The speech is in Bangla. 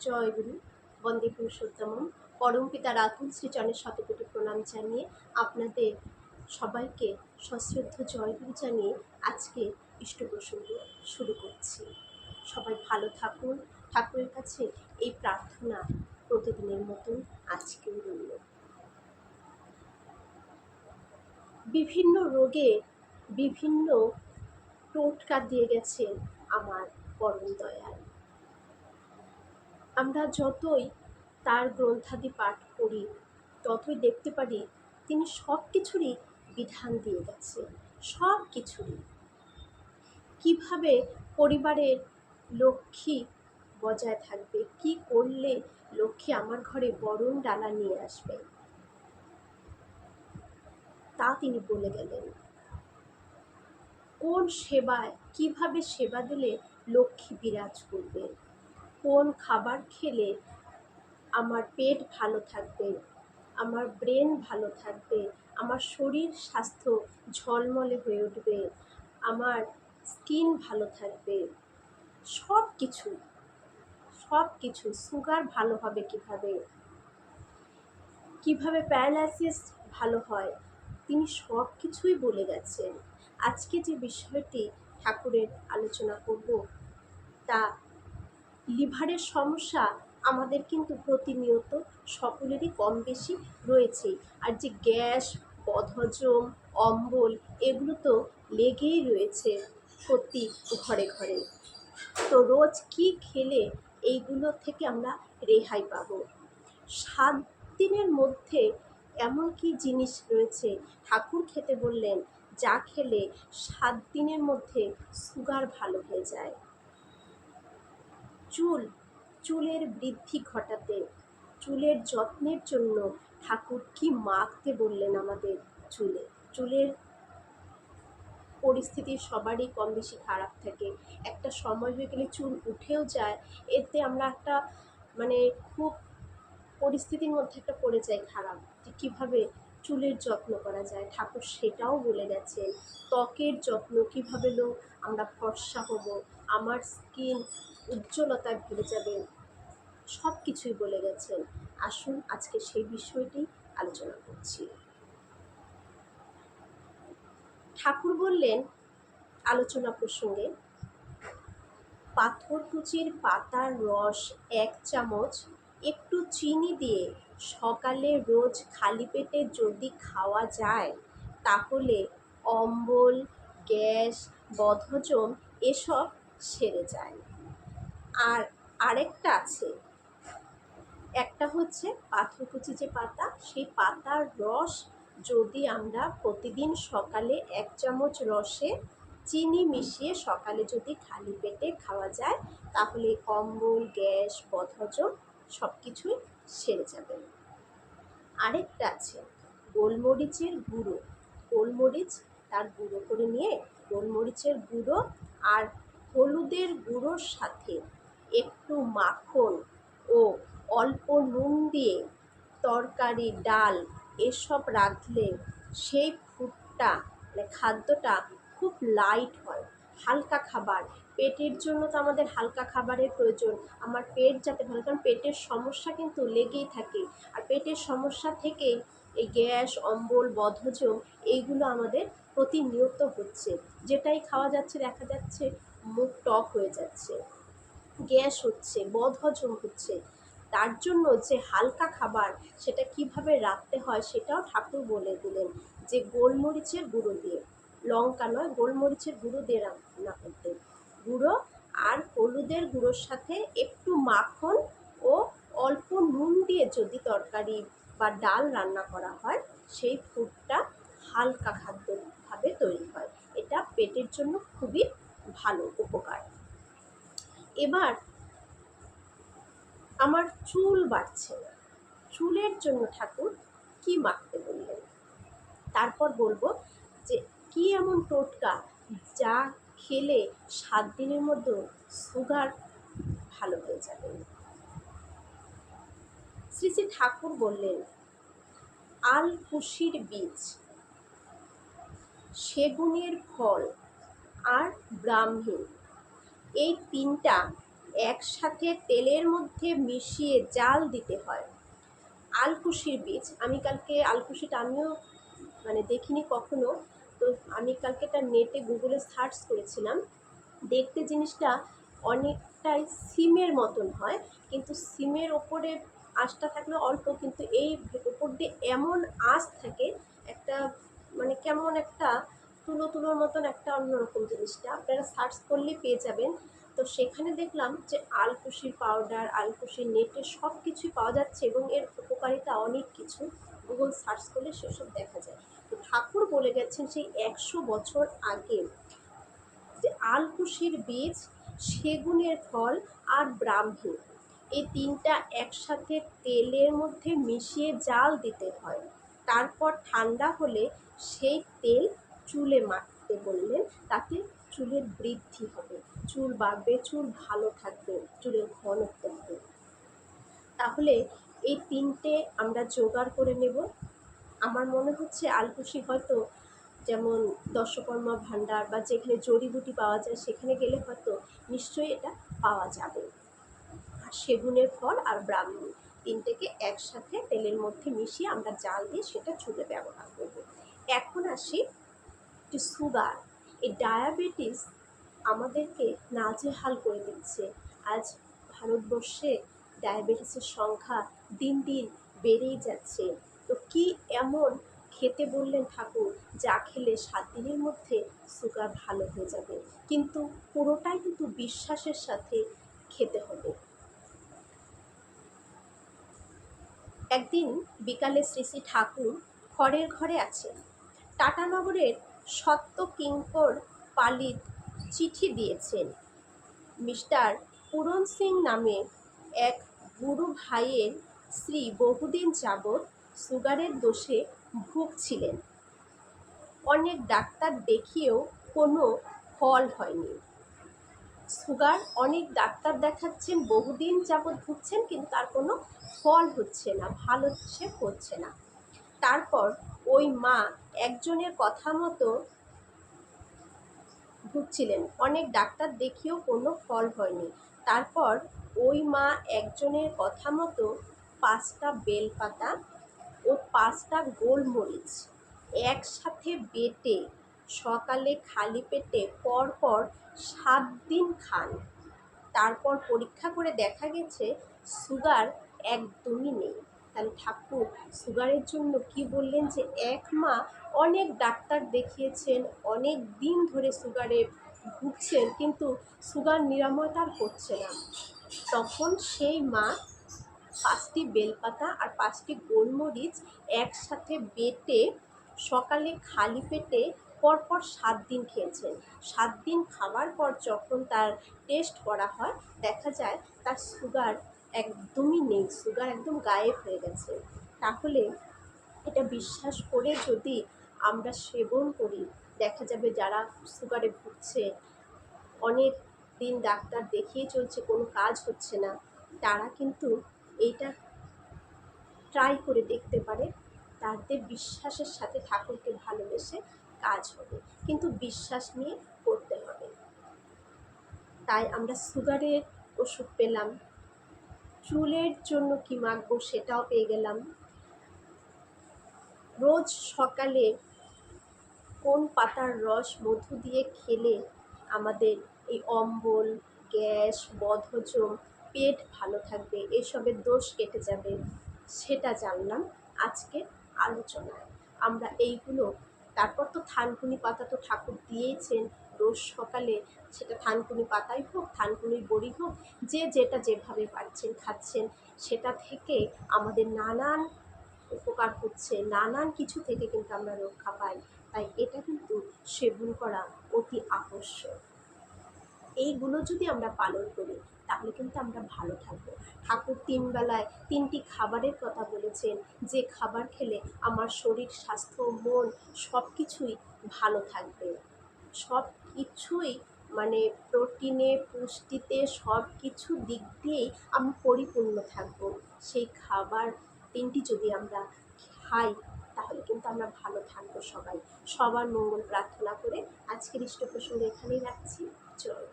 জয় গুরু, বন্দে পুরুষোত্তমম। পরমপিতা রাতুল শ্রীচরণের শতকোটি প্রণাম জানিয়ে আপনাদের সবাইকে সশ্রদ্ধ জয়গুরু জানিয়ে আজকে ইষ্ট প্রসঙ্গ শুরু করছি। সবাই ভালো থাকুন, ঠাকুরের কাছে এই প্রার্থনা প্রতিদিনের মতন আজকেও রইল। বিভিন্ন রোগে বিভিন্ন টোটকা দিয়ে গেছেন আমার পরম দয়াল। আমরা যতই তার গ্রন্থাদি পাঠ করি ততই দেখতে পারি তিনি সব কিছুরই বিধান দিয়ে গেছেন। সব কিছুরই কীভাবে পরিবারের লক্ষ্মী বজায় থাকবে, কি করলে লক্ষ্মী আমার ঘরে বরণ ডালা নিয়ে আসবে, তা তিনি বলে গেলেন। কোন সেবায় কিভাবে সেবা দিলে লক্ষ্মী বিরাজ করবে, কোন খাবার খেলে আমার পেট ভালো থাকবে, আমার ব্রেন ভালো থাকবে, আমার শরীর স্বাস্থ্য ঝলমলে হয়ে উঠবে, আমার স্কিন ভালো থাকবে, সব কিছু সুগার ভালো হবে কিভাবে, কিভাবে প্যারালাইসিস ভালো হয়, তিনি সব কিছুই বলে গেছেন। আজকে যে বিষয়টি ঠাকুরের আলোচনা করব তা লিভারের সমস্যা আমাদের কিন্তু প্রতিনিয়ত সকলেরই কম বেশি রয়েছে। আর যে গ্যাস, বদহজম, অম্বল এগুলো তো লেগেই রয়েছে প্রতি ঘরে ঘরে। তো রোজ কি খেলে এইগুলো থেকে আমরা রেহাই পাবো? 7 দিনের মধ্যে এমন কি জিনিস রয়েছে ঠাকুর খেতে বললেন যা খেলে 7 দিনের মধ্যে সুগার ভালো হয়ে যায়। চুলের বৃদ্ধি ঘটাতে, চুলের যত্নের জন্য ঠাকুর কি মাখতে বললেন আমাদের চুলের পরিস্থিতি সবারই কম বেশি খারাপ থাকে। একটা সময় হয়ে গেলে চুল উঠেও যায়, এতে আমরা একটা খুব পরিস্থিতির মধ্যে একটা পড়ে যাই খারাপ, যে কীভাবে চুলের যত্ন করা যায়। ঠাকুর সেটাও বলে গেছেন। ত্বকের যত্ন কীভাবে আমরা ফর্সা হব, আমার স্কিন উজ্জ্বলতায় ভরে যাবে, সব কিছুই বলে গেছেন। আসুন আজকে সেই বিষয়টি আলোচনা করছি। ঠাকুর বললেন আলোচনা প্রসঙ্গে, পাথরকুচির পাতার রস 1 চামচ একটু চিনি দিয়ে সকালে রোজ খালি পেটে যদি খাওয়া যায় তাহলে অম্বল, গ্যাস, বদহজম এসব সেরে যায়। আর আরেকটা আছে, একটা হচ্ছে পাথরকুচি যে পাতা, সেই পাতার রস যদি আমরা প্রতিদিন সকালে 1 চামচ রসে চিনি মিশিয়ে সকালে যদি খালি পেটে খাওয়া যায় তাহলে অম্বল, গ্যাস, বদহজম সব কিছুই সেরে যাবে। আরেকটা আছে গোলমরিচের গুঁড়ো, গোলমরিচ তার গুঁড়ো করে নিয়ে গোলমরিচের গুঁড়ো আর হলুদের গুঁড়োর সাথে একটু মাখন ও অল্প নুন দিয়ে তরকারি, ডাল এসব রাঁধলে সেই ফুডটা খাদ্যটা খুব লাইট হয়, হালকা খাবার। পেটের জন্য তো আমাদের হালকা খাবারের প্রয়োজন। আমার পেট যাতে ভালো, কারণ পেটের সমস্যা কিন্তু লেগেই থাকে। আর পেটের সমস্যা থেকেই এই গ্যাস, অম্বল, বদহজম এইগুলো আমাদের প্রতিনিয়ত হচ্ছে। যেটাই খাওয়া যাচ্ছে দেখা যাচ্ছে মুখ টক হয়ে যাচ্ছে, গ্যাস হচ্ছে, বদহজম হচ্ছে। তার জন্য যে হালকা খাবার সেটা কিভাবে রাখতে হয় সেটাও ঠাকুর বলে দিলেন, যে গোলমরিচের গুঁড়ো দিয়ে, লঙ্কা নয়, গোলমরিচের গুঁড়ো দিয়ে রান্না করতে। গুঁড়ো আর হলুদের গুঁড়োর সাথে একটু মাখন ও অল্প নুন দিয়ে যদি তরকারি বা ডাল রান্না করা হয় সেই ফুডটা হালকা খাদ্যভাবে তৈরি হয়। এটা পেটের জন্য খুবই ভালো উপকার। এবার আমার চুল বাড়ছে না, চুলের জন্য ঠাকুর কি মাখতে বললেন, তারপর বলবো যে কি এমন টোটকা যা খেলে 7 দিনের মধ্যে সুগার ভালো হয়ে যাবে। শ্রী শ্রী ঠাকুর বললেন আলকুশির বীজ, সেগুনের ফল আর ব্রাহ্মী, এই 3টা একসাথে তেলের মধ্যে মিশিয়ে জাল দিতে হয়। আলকুশির বীজ, আমি কালকে আলকুশিটা আমিও দেখিনি কখনো, তো আমি কালকে এটা নেটে গুগলে সার্চ করেছিলাম। দেখতে জিনিসটা অনেকটাই সিমের মতন হয়, কিন্তু সিমের ওপরে আঁশটা থাকলে অল্প, কিন্তু এই ওপর দিয়ে এমন আঁশ থাকে, একটা কেমন একটা তুলো তুলোর মতন একটা অন্যরকম জিনিসটা, আপনারা সার্চ করলে পেয়ে যাবেন। তো সেখানে দেখলাম যে আলকুশির পাউডার, আলকুশির নেটে সব কিছুই পাওয়া যাচ্ছে এবং এর উপকারিতা অনেক কিছু, গুগল সার্চ করলে সেসব দেখা যায়। তো ঠাকুর বলে গেছেন সেই 100 বছর আগে যে আলকুশির বীজ, সেগুনের ফল আর ব্রাহ্মী, এই তিনটা একসাথে তেলের মধ্যে মিশিয়ে জাল দিতে হয়। তারপর ঠান্ডা হলে সেই তেল চুলে মাখতে বললেন, তাতে চুলের বৃদ্ধি হবে, চুল বাড়বে, চুল ভালো থাকবে, চুলের ঘনত্ব হবে। তাহলে এই তিনটে আমরা জোগাড় করে নেব। আমার মনে হচ্ছে আলকুশি হয়তো, যেমন দশকর্মা ভাণ্ডার বা যেখানে জড়িবুটি পাওয়া যায় সেখানে গেলে হয়তো নিশ্চয়ই এটা পাওয়া যাবে। আর সেগুনের ফল আর ব্রাহ্মী, তিনটেকে একসাথে তেলের মধ্যে মিশিয়ে আমরা জাল দিয়ে সেটা চুলে ব্যবহার করব। এখন আসি যে সুগার, এই ডায়াবেটিস আমাদেরকে নাজেহাল করে দিচ্ছে। আজ ভারতবর্ষে ডায়াবেটিসের সংখ্যা দিন দিন বেড়েই যাচ্ছে। তো কি এমন খেতে বললেন ঠাকুর যা খেলে 7 দিনের মধ্যে সুগার ভালো হয়ে যাবে, কিন্তু পুরোটাই কিন্তু বিশ্বাসের সাথে খেতে হবে। একদিন বিকালে শ্রী শ্রী ঠাকুর খড়ের ঘরে আছেন। টাটানগরের সত্য কিঙ্কর পালিত চিঠি দিয়েছেন। মিস্টার পূরণ সিং নামে এক বুড়ো ভাইয়ের স্ত্রী বহুদিন যাবৎ সুগারের দোষে ভুগছিলেন। অনেক ডাক্তার দেখিয়েও কোনো ফল হয়নি। সুগার অনেক ডাক্তার দেখাচ্ছেন, বহুদিন যাবৎ ভুগছেন, কিন্তু তার কোনো ফল হচ্ছে না, ভালো সে হচ্ছে না। তারপর ওই মা একজনের কথা মতো ভুগছিলেন, অনেক ডাক্তার দেখিয়েও কোনো ফল হয়নি। তারপর ওই মা একজনের কথা মতো 5টা বেলপাতা ও 5টা গোলমরিচ একসাথে বেটে সকালে খালি পেটে পরপর 7 দিন খান। তারপর পরীক্ষা করে দেখা গেছে সুগার একদমই নেই। তাহলে ঠাকুর সুগারের জন্য কি বললেন, যে এক মা অনেক ডাক্তার দেখিয়েছেন, অনেক দিন ধরে সুগারে ভুগছেন, কিন্তু সুগার নিরাময় তার হচ্ছে না। তখন সেই মা 5টি বেলপাতা আর 5টি গোলমরিচ একসাথে বেটে সকালে খালি পেটে পরপর 7 দিন খেয়েছেন। 7 দিন খাওয়ার পর যখন তার টেস্ট করা হয়, দেখা যায় তার সুগার একদমই নেই, সুগার একদম গায়েব হয়ে গেছে। তাহলে এটা বিশ্বাস করে যদি আমরা সেবন করি, দেখা যাবে যারা সুগারে ভুগছে, অনেক দিন ডাক্তার দেখিয়ে চলছে, কোনো কাজ হচ্ছে না, তারা কিন্তু এইটা ট্রাই করে দেখতে পারে। তাদের বিশ্বাসের সাথে ঠাকুরকে ভালোবেসে কাজ হবে, কিন্তু বিশ্বাস নিয়ে করতে হবে। তাই আমরা সুগারের ওষুধ পেলাম, চুলের জন্য কি মাখবো সেটাও পেয়ে গেলাম। রোজ সকালে কোন পাতার রস মধু দিয়ে খেলে আমাদের এই অম্বল, গ্যাস, বদহজম, পেট ভালো থাকবে, এসবের দোষ কেটে যাবে, সেটা জানলাম আজকে আলোচনায়। আমরা এইগুলো, তারপর তো থানকুনি পাতা তো ঠাকুর দিয়েছেন রোজ সকালে, সেটা থানকুনি পাতাই হোক, থানকুনির বড়ি হোক, যে যেটা যেভাবে পাচ্ছেন খাচ্ছেন, সেটা থেকে আমাদের নানান উপকার হচ্ছে, নানান কিছু থেকে কিন্তু আমরা রক্ষা পাই। তাই এটা কিন্তু সেবন করা অতি আবশ্যক। এইগুলো যদি আমরা পালন করি তাহলে কিন্তু আমরা ভালো থাকবো। ঠাকুর 3 বেলায় 3টি খাবারের কথা বলেছেন, যে খাবার খেলে আমার শরীর, স্বাস্থ্য, মন সব কিছুই ভালো থাকবে, সব কিছুই প্রোটিনে, পুষ্টিতে, সব কিছু দিক দিয়েই আমি পরিপূর্ণ থাকবো। সেই খাবার 3টি যদি আমরা খাই তাহলে কিন্তু আমরা ভালো থাকবো। সবাই সবার মঙ্গল প্রার্থনা করে আজকের ইষ্ট প্রসঙ্গ এখানেই রাখছি। জয়।